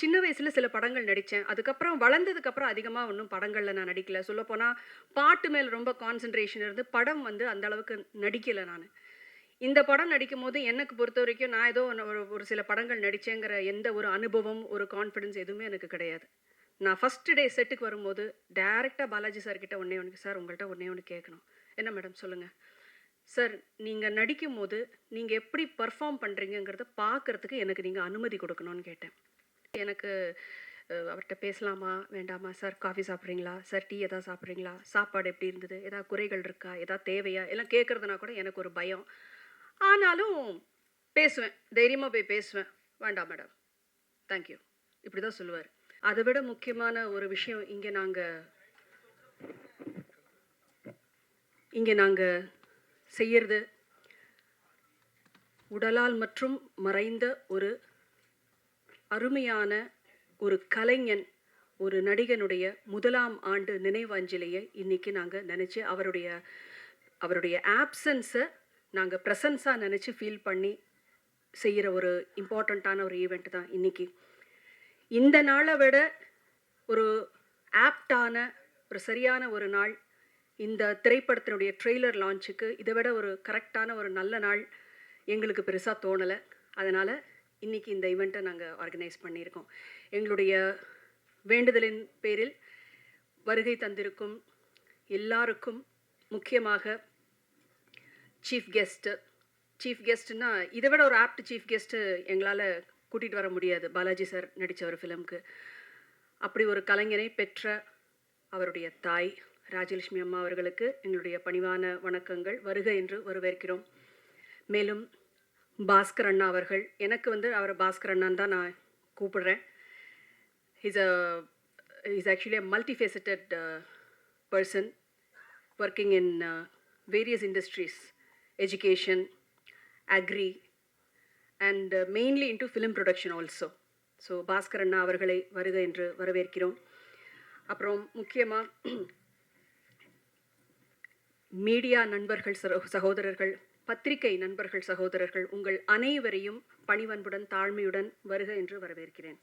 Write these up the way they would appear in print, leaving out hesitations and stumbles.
சின்ன வயசுல சில படங்கள் நடிச்சேன். அதுக்கப்புறம் வளர்ந்ததுக்கப்புறம் அதிகமா ஒண்ணும் படங்கள்ல நான் நடிக்கல. சொல்லப்போனா, பாட்டு மேல ரொம்ப கான்சன்ட்ரேஷன் இருந்து, படம் வந்து அந்த அளவுக்கு நடிக்கல நானு. இந்த படம் நடிக்கும்போது எனக்கு பொறுத்தவரைக்கும், நான் ஏதோ ஒரு ஒரு சில படங்கள் நடிச்சேங்கிற எந்த ஒரு அனுபவம், ஒரு கான்ஃபிடன்ஸ் எதுவுமே எனக்கு கிடையாது. நான் ஃபர்ஸ்ட் டே செட்டுக்கு வரும்போது, டைரக்ட்டா பாலாஜி சார் கிட்ட ஒண்ணே ஒண்ணு, "சார் உங்கள்ட்ட ஒண்ணே ஒண்ணு கேட்கணும்." "என்ன மேடம் சொல்லுங்க." "சார், நீங்க நடிக்கும்போது, நீங்க எப்படி பெர்ஃபார்ம் பண்றீங்கங்கிறத பார்க்கறதுக்கு எனக்கு நீங்க அனுமதி குடுக்கணும்னு" கேட்டேன். எனக்கு அவர்ட்ட பேசலாமா? வேண்டாமா? "சார் காஃபி சாப்பிடுறீங்களா? சார் டீ ஏதாவது சாப்பிடுறீங்களா? சாப்பாடு எப்படி இருந்தது? ஏதாவது குறைகள் இருக்கா? ஏதாவது தேவையா?" எல்லாம் கேட்கறதுனா கூட எனக்கு ஒரு பயம். ஆனாலும் பேசுவேன். தைரியமா போய் பேசுவேன். "வேண்டாம் மேடம். Thank you." இப்படிதான் சொல்லுவாரு. அத விட முக்கியமான ஒரு விஷயம் இங்க நாங்க செய்யறது, உடலால் மற்றும் மறைந்த ஒரு அருமையான ஒரு கலைஞன், ஒரு நடிகனுடைய 1ஆம் ஆண்டு நினைவஞ்சலியை இன்னைக்கு நாங்க நெனச்சு, அவருடைய அவருடைய ஆப்சன்ஸ நாங்க பிரசன்ஸா நெனச்சு ஃபீல் பண்ணி செய்யற ஒரு இம்பார்ட்டன்ட்டான ஒரு ஈவென்ட் தான் இன்னைக்கு. இந்த நாள விட ஒரு ஆப்ட்டான, ஒரு சரியான ஒரு நாள், இந்த திரைப்படத்தினுடைய ட்ரெய்லர் லான்ச்சுக்கு இத விட ஒரு கரெக்ட்டான ஒரு நல்ல நாள் எங்களுக்கு பெருசா தோணல. அதனால இன்னைக்கு இந்த ஈவென்ட்ட நாங்க ஆர்கனைஸ் பண்ணியிருக்கோம். எங்களுடைய வேண்டுதலின் பேரில் வருகை தந்திருக்கும் எல்லாருக்கும், முக்கியமாக சீஃப் கெஸ்ட்னா இத விட ஒரு ஆப்ட் சீஃப் கெஸ்ட் எங்களால கூட்டிட்டு வர முடியாது. பாலாஜி சார் நடிச்ச ஒரு ஃபிலிம்க்கு. அப்படி ஒரு கலைஞனை பெற்ற அவருடைய தாய் ராஜலட்சுமி அம்மா அவர்களுக்கு எங்களுடைய பணிவான வணக்கங்கள். வருக என்று வரவேற்கிறோம். மேலும் பாஸ்கர் அண்ணா அவர்கள், எனக்கு வந்து அவரை பாஸ்கர் அண்ணான்னு தான் நான் கூப்பிடுறேன். Is actually a multifaceted person working in various industries, education, agri, and mainly into film production also. So Bhaskar அண்ணா அவர்களை வருக என்று வரவேற்கிறோம். அப்புறம் முக்கியமாக மீடியா நண்பர்கள், சகோதரர்கள், பத்திரிகை நண்பர்கள், சகோதரர்கள், உங்கள் அனைவரையும் பணிவன்புடன் தாழ்மையுடன் வருக என்று வரவேற்கிறேன்.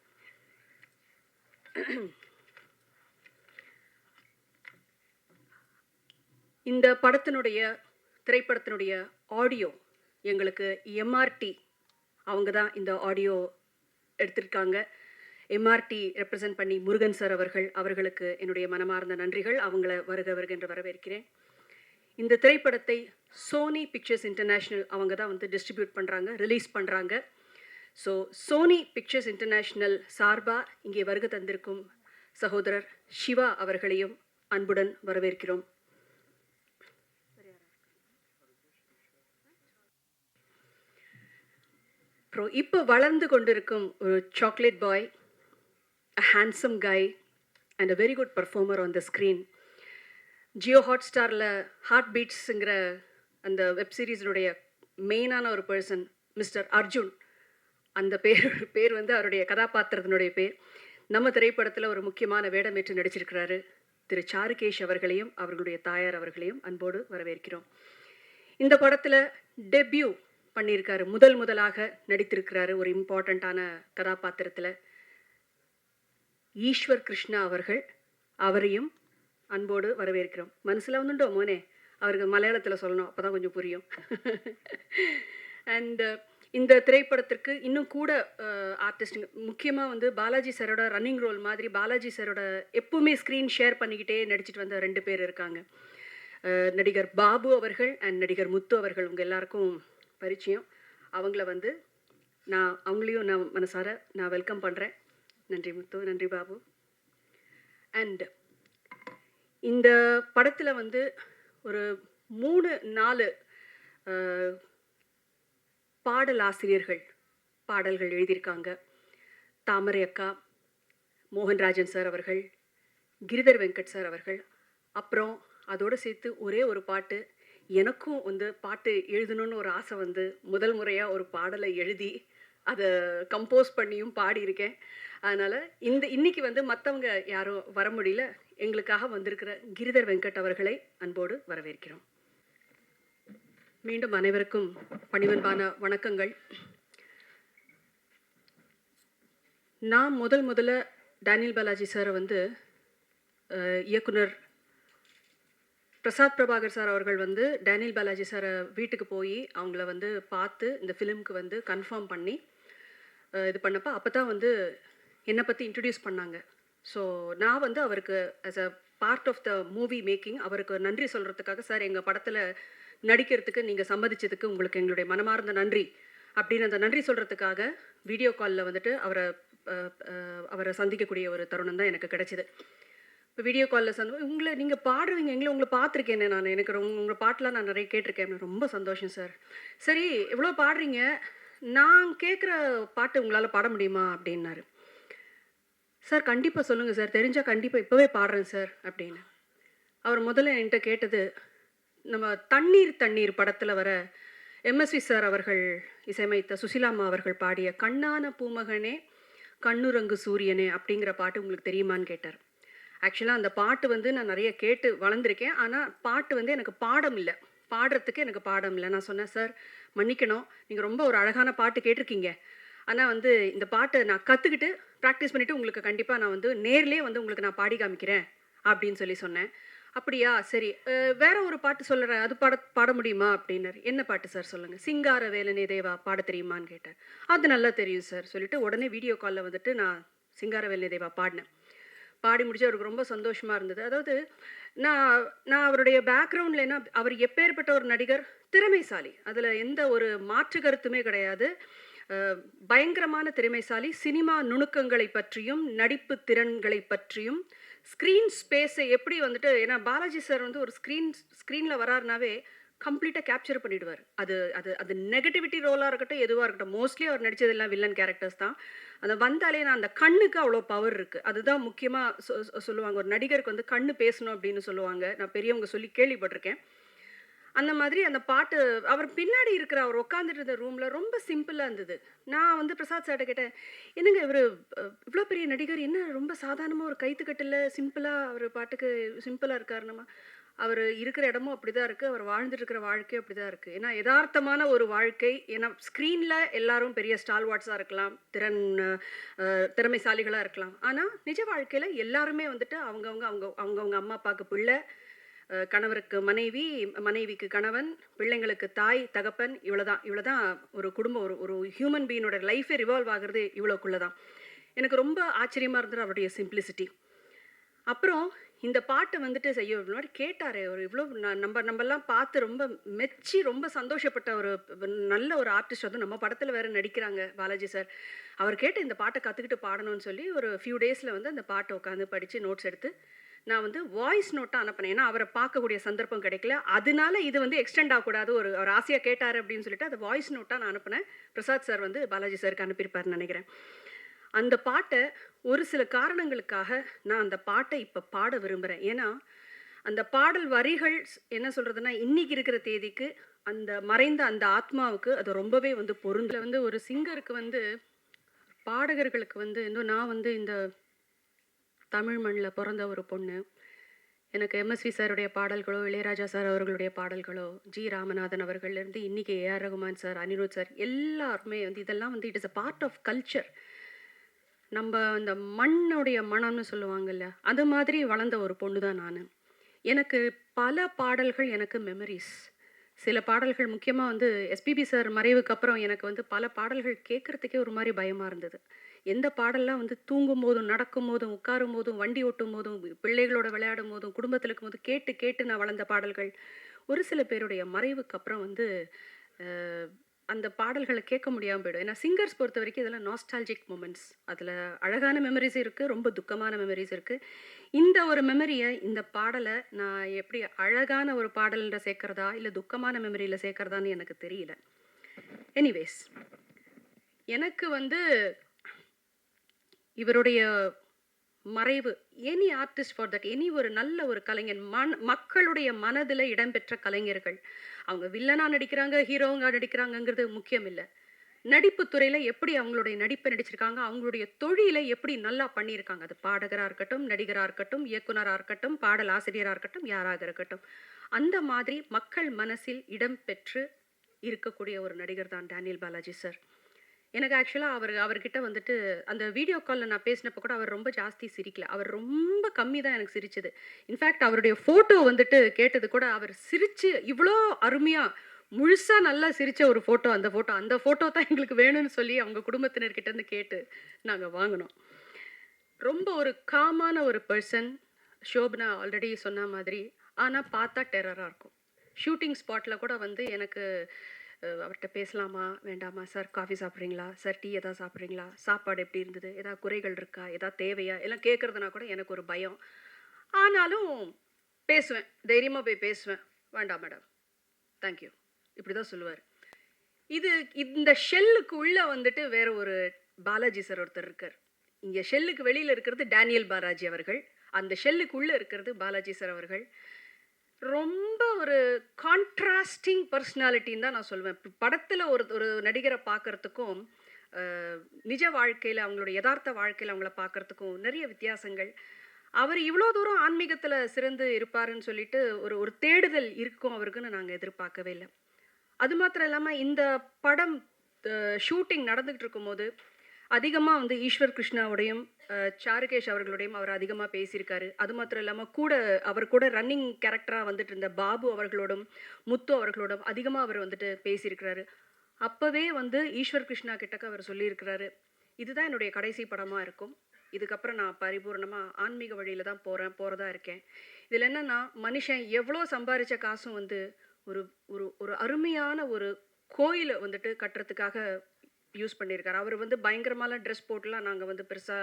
இந்த திரைப்படத்தினுடைய ஆடியோ எங்களுக்கு எம்ஆர்டி அவங்க தான் இந்த ஆடியோ எடுத்திருக்காங்க. எம்ஆர்டி ரெப்ரசன்ட் பண்ணி முருகன் சார் அவர்களுக்கு என்னுடைய மனமார்ந்த நன்றிகள். அவங்கள வருக என்று வரவேற்கிறேன். இந்த திரைப்படத்தை சோனி பிக்சர்ஸ் இன்டர்நேஷ்னல் அவங்க தான் வந்து டிஸ்ட்ரிபியூட் பண்ணுறாங்க, ரிலீஸ் பண்ணுறாங்க. ஸோ சோனி பிக்சர்ஸ் இன்டர்நேஷ்னல் சார்பாக இங்கே வருகை தந்திருக்கும் சகோதரர் சிவா அவர்களையும் அன்புடன் வரவேற்கிறோம். அப்புறம் இப்போ வளர்ந்து கொண்டிருக்கும் ஒரு chocolate boy, a handsome guy and a very good performer on the screen. Jio ஹாட்ஸ்டாரில் ஹார்ட் பீட்ஸுங்கிற அந்த வெப் சீரிஸினுடைய மெயினான ஒரு பர்சன் மிஸ்டர் அர்ஜுன், அந்த பேர் வந்து அவருடைய கதாபாத்திரத்தினுடைய பேர். நம்ம திரைப்படத்தில் ஒரு முக்கியமான வேடமேற்று நடிச்சிருக்கிறாரு திரு சாருகேஷ் அவர்களையும் அவர்களுடைய தாயார் அவர்களையும் அன்போடு வரவேற்கிறோம். இந்த படத்தில் டெபியூ பண்ணியிருக்காரு, முதலாக நடித்திருக்கிறாரு ஒரு இம்பார்ட்டண்ட்டான கதாபாத்திரத்தில் ஈஸ்வர் கிருஷ்ணா அவர்கள். அவரையும் அன்போடு வரவேற்கிறோம். மனசில் வந்துட்டோம் மோனே, அவருக்கு மலையாளத்தில் சொல்லணும், அப்போ தான் கொஞ்சம் புரியும். அண்ட் இந்த திரைப்படத்திற்கு இன்னும் கூட ஆர்டிஸ்ட்டுங்க, முக்கியமாக வந்து பாலாஜி சாரோட ரன்னிங் ரோல் மாதிரி பாலாஜி சாரோட எப்பவுமே ஸ்க்ரீன் ஷேர் பண்ணிக்கிட்டே நடிச்சிட்டு வந்த 2 பேர் இருக்காங்க. நடிகர் பாபு அவர்கள் அண்ட் நடிகர் முத்து அவர்கள். உங்கள் எல்லாருக்கும் பரிச்சயம். அவங்கள வந்து அவங்களையும் நான் மனசார வெல்கம் பண்ணுறேன். நன்றி முத்து, நன்றி பாபு. அண்ட் இந்த படத்தில் வந்து ஒரு 3-4 பாடலாசிரியர்கள் பாடல்கள் எழுதியிருக்காங்க. தாமரை அக்கா, மோகன்ராஜன் சார் அவர்கள், கிரிதர் வெங்கட் சார் அவர்கள். அப்புறம் அதோடு சேர்த்து ஒரே ஒரு பாட்டு, எனக்கும் வந்து பாட்டு எழுதணும்னு ஒரு ஆசை வந்து முதல் முறையாக ஒரு பாடலை எழுதி அதை கம்போஸ் பண்ணியும் பாடியிருக்கேன். அதனால் இன்னைக்கு வந்து மற்றவங்க யாரும் வர முடியல, எங்களுக்காக வந்திருக்கிற கிரிதர் வெங்கட் அவர்களை அன்போடு வரவேற்கிறோம். மீண்டும் அனைவருக்கும் பணிவன்பான வணக்கங்கள். நான் முதல்ல டேனியல் பாலாஜி சார வந்து இயக்குனர் பிரசாத் பிரபாகர் சார் அவர்கள் வந்து டேனியல் பாலாஜி சாரை வீட்டுக்கு போய் அவங்கள வந்து பார்த்து இந்த ஃபிலிம்க்கு வந்து கன்ஃபார்ம் பண்ணி இது பண்ணப்போ அப்போ தான் வந்து என்னை பற்றி இன்ட்ரடியூஸ் பண்ணாங்க. ஸோ நான் வந்து அவருக்கு as a part of the movie making அவருக்கு நன்றி சொல்கிறதுக்காக, சார் எங்கள் படத்தில் நடிக்கிறதுக்கு நீங்கள் சம்மதிச்சதுக்கு உங்களுக்கு எங்களுடைய மனமார்ந்த நன்றி அப்படின்னு அந்த நன்றி சொல்கிறதுக்காக வீடியோ காலில் வந்துட்டு அவரை சந்திக்கக்கூடிய ஒரு தருணம் தான் எனக்கு கிடைச்சிது. இப்போ வீடியோ காலில் உங்களை நீங்கள் பாடுவீங்க, உங்களை பார்த்துருக்கேனே நான், எனக்கு உங்கள் பாட்டெலாம் நான் நிறைய கேட்டிருக்கேன், ரொம்ப சந்தோஷம் சார். சரி எவ்வளோ பாடுறீங்க, நான் கேட்குற பாட்டு உங்களால் பாட முடியுமா அப்படின்னாரு. சார் கண்டிப்பாக சொல்லுங்கள் சார், தெரிஞ்சால் கண்டிப்பாக இப்போவே பாடுறேன் சார் அப்படின்னு. அவர் முதல்ல என்கிட்ட கேட்டது, நம்ம தண்ணீர் தண்ணீர் படத்தில் வர எம்எஸ்வி சார் அவர்கள் இசையமைத்த சுசிலாம்மா அவர்கள் பாடிய கண்ணான பூமகனே கண்ணுரங்கு சூரியனே அப்படிங்கிற பாட்டு உங்களுக்கு தெரியுமான்னு கேட்டார். ஆக்சுவலாக அந்த பாட்டு வந்து நான் நிறைய கேட்டு வளர்ந்துருக்கேன், ஆனால் பாட்டு வந்து எனக்கு பாடம் இல்லை, பாடுறதுக்கு எனக்கு பாடம் இல்லை. நான் சொன்னேன், சார் மன்னிக்கணும், நீங்கள் ரொம்ப ஒரு அழகான பாட்டு கேட்டிருக்கீங்க, ஆனால் வந்து இந்த பாட்டை நான் கற்றுக்கிட்டு ப்ராக்டிஸ் பண்ணிவிட்டு உங்களுக்கு கண்டிப்பாக நான் வந்து நேர்லேயே வந்து உங்களுக்கு நான் பாடி காமிக்கிறேன் அப்படின்னு சொன்னேன். அப்படியா, சரி வேற ஒரு பாட்டு சொல்கிறேன், அது பாட முடியுமா அப்படின்னாரு. என்ன பாட்டு சார் சொல்லுங்கள். சிங்கார வேலனே தேவா பாட தெரியுமான்னு கேட்டார். அது நல்லா தெரியும் சார் சொல்லிட்டு உடனே வீடியோ காலில் வந்துட்டு நான் சிங்கார வேலனே தேவா பாடினேன். பாடி முடிச்சு அவருக்கு ரொம்ப சந்தோஷமாக இருந்தது. அதாவது நான் அவருடைய பேக்ரவுண்டில் என்ன, அவர் எப்பேற்பட்ட ஒரு நடிகர், திறமைசாலி, அதில் எந்த ஒரு மாற்று கருத்துமே கிடையாது. பயங்கரமான திறமைசாலி. சினிமா நுணுக்கங்களை பற்றியும் நடிப்பு திறன்களை பற்றியும் ஸ்க்ரீன் ஸ்பேஸை எப்படி வந்துட்டு, ஏன்னா பாலாஜி சார் வந்து ஒரு ஸ்க்ரீனில் வராருனாவே கம்ப்ளீட்டாக கேப்சர் பண்ணிவிடுவார். அது அது அது நெகட்டிவிட்டி ரோலாக இருக்கட்டும், எதுவாக இருக்கட்டும், மோஸ்ட்லி அவர் நடித்ததெல்லாம் வில்லன் கேரக்டர்ஸ் தான். அதை வந்தாலே நான் அந்த கண்ணுக்கு அவ்வளோ பவர் இருக்குது. அதுதான் முக்கியமாக சொல்லுவாங்க, ஒரு நடிகருக்கு வந்து கண்ணு பேசணும் அப்படின்னு சொல்லுவாங்க. நான் பெரியவங்க சொல்லி கேள்விப்பட்டிருக்கேன். அந்த மாதிரி அந்த பாட்டு அவர் பின்னாடி இருக்கிற அவர் உட்காந்துட்டு இருந்த ரூமில் ரொம்ப சிம்பிளாக இருந்தது. நான் வந்து பிரசாத் சார்ட்ட கேட்டேன், என்னங்க இவர் இவ்வளோ பெரிய நடிகர், என்ன ரொம்ப சாதாரணமாக ஒரு கைத்துக்கட்டில் சிம்பிளாக அவர் பாட்டுக்கு சிம்பிளாக இருக்காருன்னமா. அவர் இருக்கிற இடமும் அப்படி தான் இருக்குது, அவர் வாழ்ந்துட்டு இருக்கிற வாழ்க்கையும் அப்படி தான் இருக்குது. ஏன்னா யதார்த்தமான ஒரு வாழ்க்கை. ஏன்னா ஸ்க்ரீனில் எல்லாரும் பெரிய ஸ்டால்வாட்ஸாக இருக்கலாம், திறமைசாலிகளாக இருக்கலாம், ஆனால் நிஜ வாழ்க்கையில் எல்லாருமே வந்துட்டு அவங்கவுங்க அம்மா அப்பாவுக்கு பிள்ளை, கணவருக்கு மனைவி, மனைவிக்கு கணவன், பிள்ளைங்களுக்கு தாய் தகப்பன், இவ்வளோதான் ஒரு குடும்பம். ஒரு ஹியூமன் பீயினோட லைஃபே ரிவால்வ் ஆகிறது இவ்வளோக்குள்ளே தான். எனக்கு ரொம்ப ஆச்சரியமாக இருந்தது அவருடைய சிம்பிளிசிட்டி. அப்புறம் இந்த பாட்டை வந்துட்டு செய்ய முன்னாடி கேட்டார், ஒரு இவ்வளோ நம்மெல்லாம் பார்த்து ரொம்ப மெச்சி ரொம்ப சந்தோஷப்பட்ட ஒரு நல்ல ஒரு ஆர்டிஸ்ட் வந்து நம்ம படத்தில் வேறு நடிக்கிறாங்க பாலாஜி சார். அவர் கேட்டு இந்த பாட்டை கற்றுக்கிட்டு பாடணும்னு சொல்லி ஒரு ஃபியூ டேஸில் வந்து அந்த பாட்டை உட்காந்து படித்து நோட்ஸ் எடுத்து நான் வந்து வாய்ஸ் நோட்டாக அனுப்பினேன். ஏன்னா அவரை பார்க்கக்கூடிய சந்தர்ப்பம் கிடைக்கல, அதனால இது வந்து எக்ஸ்டெண்ட் ஆகக்கூடாது, ஒரு ஆசையாக கேட்டார் அப்படின்னு சொல்லிட்டு அதை வாய்ஸ் நோட்டாக நான் அனுப்பினேன். பிரசாத் சார் வந்து பாலாஜி சாருக்கு அனுப்பியிருப்பாருன்னு நினைக்கிறேன். அந்த பாட்டை ஒரு சில காரணங்களுக்காக நான் அந்த பாட்டை இப்போ பாட விரும்புகிறேன். ஏன்னா அந்த பாடல் வரிகள் என்ன சொல்கிறதுனா, இன்றைக்கி இருக்கிற தேதிக்கு அந்த மறைந்த அந்த ஆத்மாவுக்கு அது ரொம்பவே வந்து பொருந்தில் வந்து ஒரு சிங்கருக்கு வந்து பாடகர்களுக்கு வந்து இன்னும் நான் வந்து இந்த தமிழ் மண்ணில் பிறந்த ஒரு பொண்ணு. எனக்கு எம்எஸ்வி சாருடைய பாடல்களோ, இளையராஜா சார் அவர்களுடைய பாடல்களோ, ஜி ராமநாதன் அவர்கள்லேருந்து இன்றைக்கி AR Rahman sir, Anirudh sir, எல்லாருமே வந்து இதெல்லாம் வந்து it is a part of culture. நம்ம அந்த மண்ணுடைய மனம்னு சொல்லுவாங்கல்ல, அது மாதிரி வளர்ந்த ஒரு பொண்ணு தான் நான். எனக்கு பல பாடல்கள் எனக்கு மெமரிஸ். சில பாடல்கள் முக்கியமாக வந்து எஸ்பிபி சார் மறைவுக்கு அப்புறம் எனக்கு வந்து பல பாடல்கள் கேட்குறதுக்கே ஒரு மாதிரி பயமாக இருந்தது. எந்த பாடல்லாம் வந்து தூங்கும் போதும், நடக்கும் போதும், உட்காரும் போதும், வண்டி ஓட்டும் போதும், பிள்ளைகளோட விளையாடும் போதும், குடும்பத்தில் இருக்கும் போது கேட்டு கேட்டு நான் வளர்ந்த பாடல்கள். ஒரு சில பேருடைய மறைவுக்கு அப்புறம் வந்து அந்த பாடல்களை கேட்க முடியாமல் போயிடும். ஏன்னா சிங்கர்ஸ் பொறுத்த வரைக்கும் இதெல்லாம் நாஸ்டாலஜிக் மூமெண்ட்ஸ். அதில் அழகான மெமரிஸ் இருக்குது, ரொம்ப துக்கமான மெமரிஸ் இருக்குது. இந்த ஒரு மெமரியை, இந்த பாடலை நான் எப்படி அழகான ஒரு பாடலில் சேர்க்குறதா இல்லை துக்கமான மெமரியில் சேர்க்குறதான்னு எனக்கு தெரியல. எனிவேஸ், எனக்கு வந்து இவருடைய மறைவு, any artist for that, any ஒரு நல்ல ஒரு கலைஞன், மக்களுடைய மனதில் இடம்பெற்ற கலைஞர்கள், அவங்க வில்லனாக நடிக்கிறாங்க, ஹீரோவாக நடிக்கிறாங்கங்கிறது முக்கியம் இல்லை. நடிப்பு துறையில் எப்படி அவங்களுடைய நடிப்பை நடிச்சிருக்காங்க, அவங்களுடைய தொழிலை எப்படி நல்லா பண்ணியிருக்காங்க, அது பாடகராக இருக்கட்டும், நடிகராக இருக்கட்டும், இயக்குனராக இருக்கட்டும், பாடல் ஆசிரியராக இருக்கட்டும், யாராக இருக்கட்டும், அந்த மாதிரி மக்கள் மனசில் இடம்பெற்று இருக்கக்கூடிய ஒரு நடிகர் தான் டேனியல் பாலாஜி சார். எனக்கு ஆக்சுவலா அவர்கிட்ட வந்துட்டு அந்த வீடியோ கால்ல நான் பேசினப்போ கூட அவர் ரொம்ப ஜாஸ்தி சிரிக்கல. அவர் ரொம்ப கம்மி தான் எனக்கு சிரிச்சது. இன்ஃபாக்ட் அவருடைய ஃபோட்டோ வந்துட்டு கேட்டது கூட அவர் சிரிச்சு இவ்ளோ அருமையா, முழுசா நல்லா சிரிச்ச ஒரு ஃபோட்டோ அந்த ஃபோட்டோ. அந்த ஃபோட்டோ தான் எங்களுக்கு வேணும்னு சொல்லி அவங்க குடும்பத்தினர்கிட்ட இருந்து கேட்டு நாங்க வாங்குனோம். ரொம்ப ஒரு காமான ஒரு பெர்சன். ஷோபனா ஆல்ரெடி சொன்ன மாதிரி. ஆனா பார்த்தா டெரரா இருக்கும். ஷூட்டிங் ஸ்பாட்ல கூட வந்து எனக்கு அவர்ட்ட பேசலாமா? வேண்டாமா? சார் காஃபி சாப்பிடுறீங்களா? சார் டீ ஏதாவது சாப்பிடுறீங்களா? சாப்பாடு எப்படி இருந்தது? ஏதாவது குறைகள் இருக்கா? ஏதாவது தேவையா? எல்லாம் கேட்கறதுனா கூட எனக்கு ஒரு பயம். ஆனாலும் பேசுவேன். தைரியமா போய் பேசுவேன். வேண்டாம் மேடம். Thank you. இப்படிதான் சொல்லுவாரு. இது இந்த ஷெல்லுக்கு உள்ள வந்துட்டு வேற ஒரு பாலாஜி சார் ஒருத்தர் இருக்கார். இங்க ஷெல்லுக்கு வெளியில இருக்கிறது டேனியல் பாலாஜி அவர்கள். அந்த ஷெல்லுக்கு உள்ள இருக்கிறது பாலாஜி சார் அவர்கள். ரொம்ப ஒரு கான்ட்ராஸ்டிங் பர்சனாலிட்டின்னு தான் நான் சொல்லுவேன். படத்துல ஒரு ஒரு நடிகரை பார்க்கறதுக்கும், அ நிஜ வாழ்க்கையில அவங்களோட எதார்த்த வாழ்க்கையில அவங்கள பார்க்கறதுக்கும் நெறைய வித்தியாசங்கள். அவர் இவ்ளோ தூரம் ஆன்மீகத்துல சிறந்து இருப்பாருன்னு சொல்லிட்டு ஒரு ஒரு தேடுதல் இருக்கும் அவருக்குன்னு நாங்க எதிர்பார்க்கவே இல்ல. அது மாத்திரம் இல்லாம இந்த படம் ஷூட்டிங் நடந்துகிட்டு இருக்கும்போது, அதிகமா வந்து ஈஸ்வர் கிருஷ்ணாவோடையும், சாருகேஷ் அவர்களுடையும் அவர் அதிகமா பேசியிருக்காரு. அது மாத்திரம் இல்லாம அவர் கூட ரன்னிங் கேரக்டரா வந்துட்டு இருந்த பாபு அவர்களோடும், முத்து அவர்களோடும் அதிகமா அவர் வந்துட்டு பேசியிருக்கிறாரு. அப்பவே வந்து ஈஸ்வர் கிருஷ்ணா கிட்டக்க அவர் சொல்லியிருக்கிறாரு, "இதுதான் என்னுடைய கடைசி படமா இருக்கும். இதுக்கப்புறம் நான் பரிபூரணமா ஆன்மீக வழியில தான் போறதா இருக்கேன்." இதுல என்னன்னா, மனுஷன் எவ்ளோ சம்பாரிச்ச காசும் வந்து ஒரு ஒரு ஒரு அருமையான ஒரு கோயில வந்துட்டு கட்டுறதுக்காக யூஸ் பண்ணியிருக்காரு. அவரு வந்து பயங்கரமாலாம் ட்ரெஸ் போட்டுலாம் நாங்க வந்து பெருசா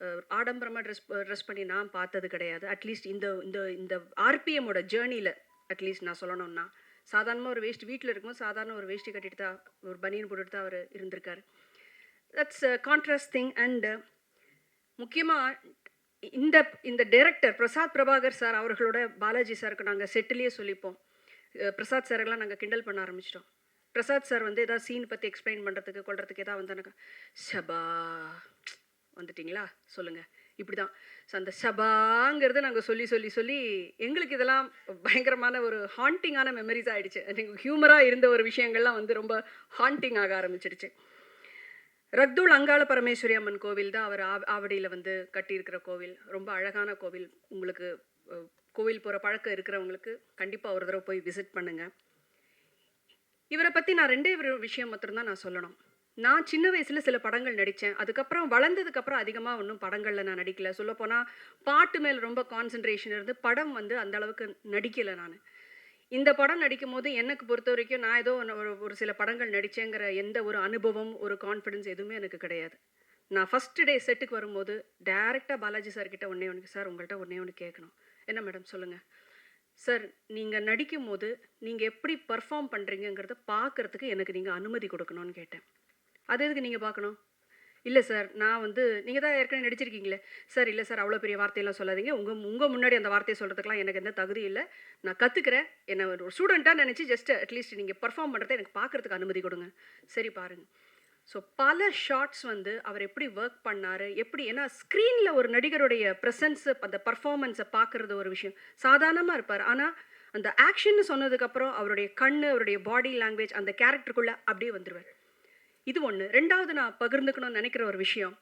அ ஆடம்பரமா ட்ரெஸ் பண்ணி நான் பார்த்தது கிடையாது. அட்லீஸ்ட் இந்த இந்த இந்த ஆர்பிஎம்மோட ஜர்னில அட்லீஸ்ட் நான் சொல்லணும்னா. சாதாரணமா ஒரு வேஷ்டி வீட்ல இருக்கும்போது சாதாரண ஒரு வேஷ்டி கட்டிட்டு தான், ஒரு பனியன் போட்டுட்டு தான் அவரு இருந்திருக்காரு. That's a contrast thing and முக்கியமா இந்த இந்த டைரக்டர் பிரசாத் பிரபாகர் சார் அவர்களோட பாலாஜி சாருக்கு நாங்க செட்டுலயே சொல்லிப்போம். பிரசாத் சாரெல்லாம் நாங்க கிண்டல் பண்ண ஆரம்பிச்சுட்டோம். பிரசாத் சார் வந்து ஏதாவது சீன் பத்தி எக்ஸ்பிளைன் பண்றதுக்கு, கொள்றதுக்கு ஏதாவது வந்தானாக்கா, "ஷபா! வந்துட்டீங்களா? சொல்லுங்க." இப்படிதான். ஸோ அந்த ஷபாங்கிறத நாங்க சொல்லி, சொல்லி, சொல்லி எங்களுக்கு இதெல்லாம் பயங்கரமான ஒரு ஹாண்டிங்கான மெமரீஸ் ஆயிடுச்சு. எனக்கு ஹியூமரா இருந்த ஒரு விஷயங்கள்லாம் வந்து ரொம்ப ஹாண்டிங் ஆக ஆரம்பிச்சிடுச்சு. ரக்துல் அங்காள பரமேஸ்வரி அம்மன் கோவில் தான் அவர் ஆவடியில வந்து கட்டியிருக்கிற கோவில். ரொம்ப அழகான கோவில். உங்களுக்கு அ கோவில் போற பழக்கம் இருக்கிறவங்களுக்கு கண்டிப்பா ஒரு தடவ போய் விசிட் பண்ணுங்க. இவர பத்தி நான் 2டே ஒரு விஷயம் மாத்திரம் தான் நான் சொல்லணும். நான் சின்ன வயசுல சில படங்கள் நடிச்சேன். அதுக்கப்புறம் வளர்ந்ததுக்கு அப்புறம் அதிகமா ஒண்ணும் படங்கள்ல நான் நடிக்கல. சொல்லப்போனா பாட்டு மேல ரொம்ப கான்சன்ட்ரேஷன் இருந்து படம் வந்து அந்த அளவுக்கு நடிக்கல நானு. இந்த படம் நடிக்கும்போது எனக்கு பொறுத்தவரைக்கும் நான் ஏதோ ஒரு ஒரு சில படங்கள் நடிச்சேங்கிற எந்த ஒரு அனுபவம், ஒரு கான்ஃபிடன்ஸ் எதுவுமே எனக்கு கிடையாது. நான் ஃபர்ஸ்ட் டே செட்டுக்கு வரும்போது டைரக்ட்டா பாலாஜி சார் கிட்ட ஒண்ணே ஒண்ணு, "சார் உங்கள்ட்ட ஒண்ணே ஒண்ணு கேட்கணும்." "என்ன மேடம் சொல்லுங்க." "சார் நீங்க நடிக்கும்போது, நீங்க எப்படி பெர்ஃபார்ம் பண்றீங்கங்கிறத பார்க்கறதுக்கு எனக்கு நீங்க அனுமதி குடுக்கணும்னு" கேட்டேன். "அது எதுக்கு நீங்க பார்க்கணும்?" "இல்ல சார், நான் வந்து நீங்க தான் ஏற்கனவே நடிச்சிருக்கீங்களே." "சார் இல்ல சார், அவ்வளோ பெரிய வார்த்தையெல்லாம் சொல்லாதீங்க. உங்க உங்க முன்னாடி அந்த வார்த்தைய சொல்றதுக்குலாம் எனக்கு எந்த தகுதியும் இல்ல. நான் கத்துக்கிறேன். என்ன ஒரு ஸ்டூடெண்ட்டா நெனச்சு ஜஸ்ட் அட்லீஸ்ட் நீங்க பெர்ஃபார்ம் பண்றத எனக்கு பார்க்கறதுக்கு அனுமதி குடுங்க." "சரி பாருங்க." ஸோ பல ஷாட்ஸ் வந்து அவர் எப்படி வொர்க் பண்ணாரு, எப்படி ஏன்னா ஸ்க்ரீன்ல ஒரு நடிகருடைய பிரசன்ஸ் அந்த பெர்ஃபார்மன்ஸ பார்க்கறது ஒரு விஷயம். சாதாரணமா இருப்பாரு. ஆனா, அந்த ஆக்ஷன்னு சொன்னதுக்கப்புறம் அவருடைய கண்ணு, அவருடைய பாடி லாங்குவேஜ் அந்த கேரக்டருக்குள்ள அப்படியே வந்துருவாரு. இது ஒண்ணு. 2வது நான் பகிர்ந்துக்கணும்னு நெனைக்கிற ஒரு விஷயம்.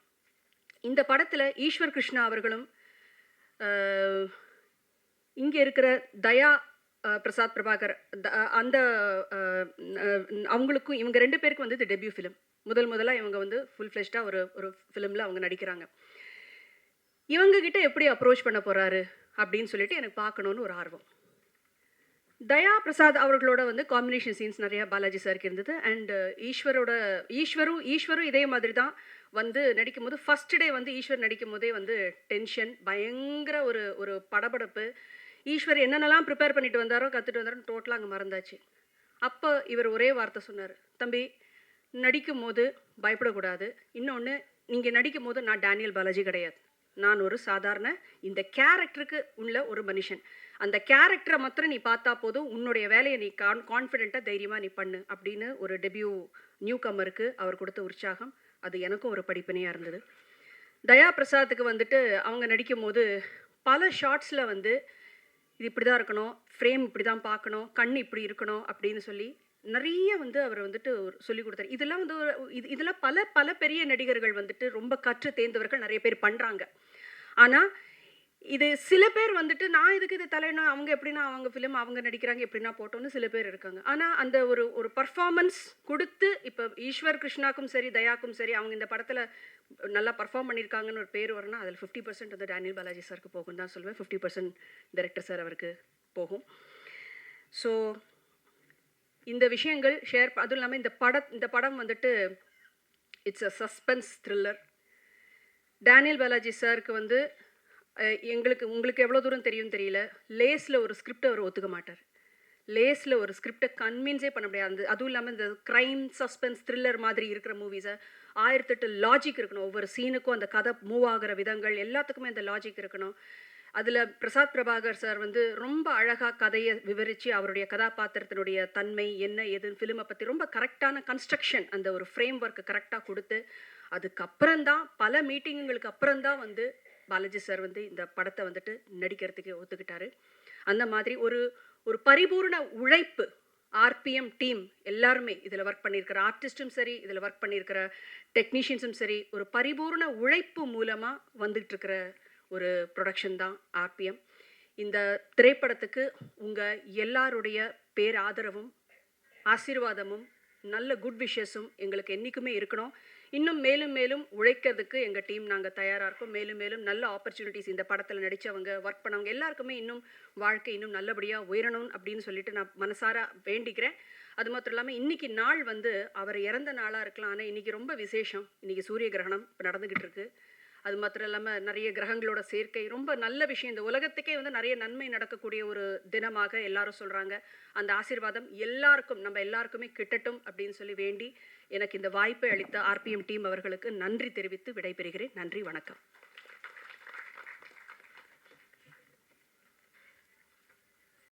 இந்த படத்துல ஈஸ்வர் கிருஷ்ணா அவர்களும், அ இங்க இருக்கிற தயா பிரசாத் பிரபாகர் அந்த அ அ அவங்களுக்கும் இவங்க 2 பேருக்கும் வந்து இது டெபியூ ஃபிலிம். முதலா இவங்க வந்து ஃபுல் ஃப்ளெஷ்டா ஒரு ஒரு ஃபிலிம்ல அவங்க நடிக்கிறாங்க. இவங்க கிட்ட எப்படி அப்ரோச் பண்ண போறாரு அப்படின்னு சொல்லிட்டு எனக்கு பார்க்கணும்னு ஒரு ஆர்வம். தயா பிரசாத் அவர்களோட வந்து காம்பினேஷன் சீன்ஸ் நெறைய பாலாஜி சாருக்கு இருந்தது. அண்ட் ஈஸ்வரும் இதே மாதிரி தான் வந்து நடிக்கும்போது ஃபர்ஸ்ட் டே வந்து ஈஸ்வர் நடிக்கும்போதே வந்து டென்ஷன், பயங்கர ஒரு ஒரு படபடப்பு. ஈஸ்வர் என்னென்னலாம் ப்ரிப்பேர் பண்ணிட்டு வந்தாரோ, கத்துட்டு வந்தாரோ டோட்டலா அங்க மறந்தாச்சு. அப்ப இவர் ஒரே வார்த்தை சொன்னாரு. "தம்பி, நடிக்கும்போது பயப்படக்கூடாது. இன்னொன்னு, நீங்க நடிக்கும்போது நான் டேனியல் பாலாஜி கிடையாது. நான் ஒரு சாதாரண இந்த கேரக்டருக்கு உள்ள ஒரு மனுஷன். அந்த கேரக்டர மாத்திரம் நீ பார்த்தா போதும். உன்னுடைய வேலைய நீ கான்ஃபிடென்ட்டா தைரியமா நீ பண்ணு." அப்படின்னு ஒரு டெபியூ நியூ கம்மருக்கு அவர் குடுத்த உற்சாகம், அது எனக்கும் ஒரு படிப்பினையா இருந்தது. தயா பிரசாத்துக்கு வந்துட்டு அவங்க நடிக்கும்போது, பல ஷாட்ஸ்ல வந்து இது இப்படிதான் இருக்கணும், ஃப்ரேம் இப்படிதான் பார்க்கணும், கண் இப்படி இருக்கணும் அப்படின்னு சொல்லி நிறைய வந்து அவர் வந்துட்டு சொல்லிக் கொடுத்தாரு. இதெல்லாம் வந்து இதெல்லாம் பல பல பெரிய நடிகர்கள் வந்துட்டு ரொம்ப கற்று தேர்ந்தவர்கள் நிறைய பேர் பண்றாங்க. ஆனா, இது சில பேர் வந்துட்டு நான் எதுக்கு இது தலையணும், அவங்க எப்படின்னா அவங்க ஃபிலிம் அவங்க நடிக்கிறாங்க எப்படின்னா போட்டோம்னு சில பேர் இருக்காங்க. ஆனா, அந்த ஒரு ஒரு பெர்ஃபார்மன்ஸ் குடுத்து இப்ப ஈஸ்வர் கிருஷ்ணாக்கும் சரி, தயாக்கும் சரி அவங்க இந்த படத்துல நல்லா பெர்ஃபார்ம் பண்ணியிருக்காங்கன்னு ஒரு பேர் வரும்னா, அதில 50% வந்து டேனியல் பாலாஜி சாருக்கு போகும்னு தான் சொல்லுவேன். 50% டைரக்டர் சார் அவருக்கு போகும். ஸோ இந்த விஷயங்கள் அதுவும் இல்லாம இந்த படம் வந்துட்டு it's a suspense thriller. Daniel Balaji சாருக்கு வந்து உங்களுக்கு எவ்வளோ தூரம் தெரியும்னு தெரியல. லேஸ்ல ஒரு ஸ்கிரிப்ட் அவர் ஒத்துக்க மாட்டார். லேஸ்ல ஒரு ஸ்கிரிப்ட கன்வின்ஸே பண்ண முடியாது. அதுவும் இல்லாம இந்த கிரைம், சஸ்பென்ஸ், த்ரில்லர் மாதிரி இருக்கிற மூவிஸ 1008 லாஜிக் இருக்கணும். ஒவ்வொரு சீனுக்கும் அந்த கதை மூவ் ஆகுற விதங்கள் எல்லாத்துக்குமே அந்த லாஜிக் இருக்கணும். அதுல பிரசாத் பிரபாகர் சார் வந்து ரொம்ப அழகா கதைய விவரிச்சு அவருடைய கதாபாத்திரத்தினுடைய தன்மை என்ன ஏதுன்னு ஃபிலிமை பத்தி ரொம்ப கரெக்டான கன்ஸ்ட்ரக்ஷன் அந்த ஒரு ஃப்ரேம் ஒர்க் கரெக்டா கொடுத்து அதுக்கப்புறம் தான் பல மீட்டிங்குகளுக்கு அப்புறம் தான் வந்து பாலாஜி சார் வந்து இந்த படத்தை வந்துட்டு நடிக்கிறதுக்கு ஒத்துக்கிட்டாரு. அந்த மாதிரி ஒரு ஒரு பரிபூர்ண உழைப்பு ஆர்பிஎம் டீம் எல்லாருமே இதில் ஒர்க் பண்ணியிருக்கிற ஆர்டிஸ்டும் சரி, இதில் ஒர்க் பண்ணியிருக்கிற டெக்னீஷியன்ஸும் சரி, ஒரு பரிபூர்ண உழைப்பு மூலமாக வந்துட்டு இருக்கிற ஒரு ப்ரொடக்ஷன் தான் ஆர்பிஎம். இந்த திரைப்படத்துக்கு உங்கள் எல்லாருடைய பேராதரவும் ஆசீர்வாதமும் நல்ல குட் விஷஸும் எங்களுக்கு என்றைக்குமே இருக்கணும். இன்னும் மேலும் மேலும் உழைக்கிறதுக்கு எங்கள் டீம் நாங்கள் தயாராக இருக்கோம். மேலும் மேலும் நல்ல ஆப்பர்ச்சுனிட்டிஸ் இந்த படத்தில் நடித்தவங்க ஒர்க் பண்ணவங்க எல்லாருக்குமே இன்னும் வாழ்க்கை இன்னும் நல்லபடியாக உயரணும் அப்படின்னு சொல்லிட்டு நான் மனசார வேண்டிக்கிறேன். அது மாத்திரம் இல்லாமல் இன்றைக்கி நாள் வந்து அவர் இறந்த நாளாக இருக்கலாம். ஆனால் இன்றைக்கி ரொம்ப விசேஷம். இன்றைக்கி சூரிய கிரகணம் இப்போ நடந்துக்கிட்டு இருக்கு. அது மாத்திரம் இல்லாமல் நிறைய கிரகங்களோட சேர்க்கை ரொம்ப நல்ல விஷயம். இந்த உலகத்துக்கே வந்து நிறைய நன்மை நடக்கக்கூடிய ஒரு தினமாக எல்லாரும் சொல்கிறாங்க. அந்த ஆசீர்வாதம் எல்லாருக்கும் நம்ம எல்லாருக்குமே கிட்டட்டும் அப்படின்னு சொல்லி வேண்டி எனக்கு இந்த வாய்ப்பை அளித்த ஆர்பிஎம் டீம் அவர்களுக்கு நன்றி தெரிவித்து விடைபெறுகிறேன். நன்றி, வணக்கம்.